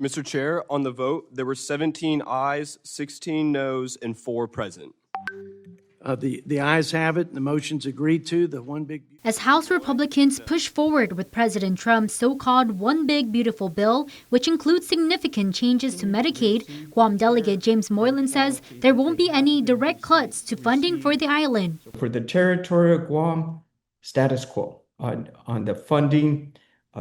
Mr. Chair, on the vote, there were 17 ayes, 16 noes, and 4 present. The ayes have it. The motion's agreed to. The one big... As House Republicans push forward with President Trump's so-called One Big Beautiful Bill, which includes significant changes to Medicaid, Guam Delegate James Moylan says there won't be any direct cuts to funding for the island. For the territory of Guam, status quo on the funding,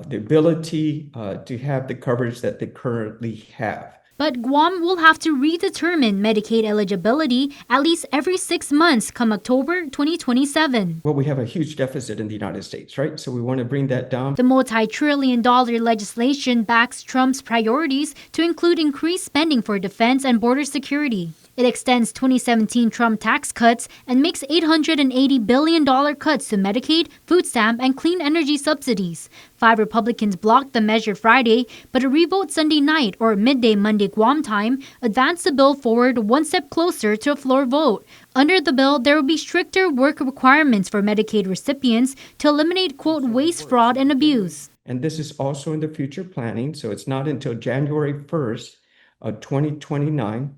the ability to have the coverage that they currently have. But Guam will have to redetermine Medicaid eligibility at least every 6 months come October 2027. Well, we have a huge deficit in the United States, right? So we want to bring that down. The multi-trillion-dollar legislation backs Trump's priorities to include increased spending for defense and border security. It extends 2017 Trump tax cuts and makes $880 billion cuts to Medicaid, food stamp, and clean energy subsidies. 5 Republicans blocked the measure Friday, but a revote Sunday night or midday Monday Guam time advanced the bill forward one step closer to a floor vote. Under the bill, there will be stricter work requirements for Medicaid recipients to eliminate, quote, waste, fraud, and abuse. And this is also in the future planning, so it's not until January 1st of 2029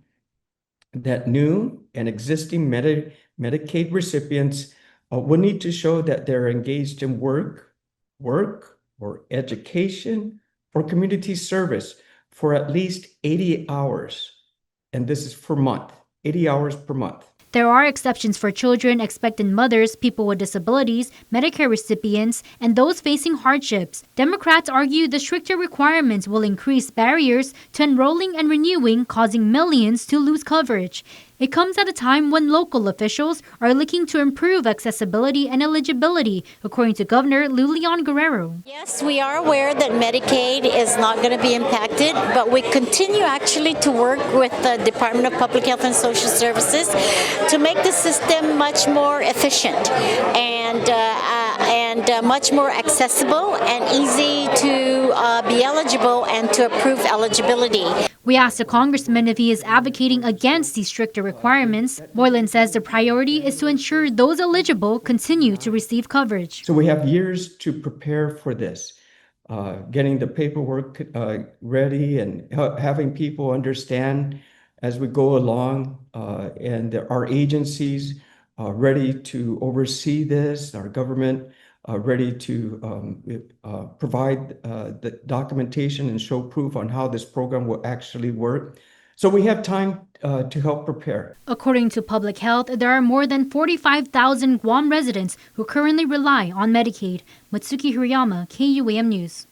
that new and existing Medicaid recipients will need to show that they're engaged in work or education or community service for at least 80 hours. And this is per month, 80 hours per month. There are exceptions for children, expectant mothers, people with disabilities, Medicare recipients, and those facing hardships. Democrats argue the stricter requirements will increase barriers to enrolling and renewing, causing millions to lose coverage. It comes at a time when local officials are looking to improve accessibility and eligibility, according to Governor Lulian Guerrero. Yes, we are aware that Medicaid is not going to be impacted, but we continue actually to work with the Department of Public Health and Social Services to make the system much more efficient and much more accessible and easy to be eligible and to approve eligibility. We asked the congressman if he is advocating against these stricter requirements. Moylan says the priority is to ensure those eligible continue to receive coverage. So we have years to prepare for this, getting the paperwork ready and having people understand as we go along, and our agencies ready to oversee this, our government ready to provide the documentation and show proof on how this program will actually work. So we have time to help prepare. According to Public Health, there are more than 45,000 Guam residents who currently rely on Medicaid. Matsuki Hirayama, KUAM News.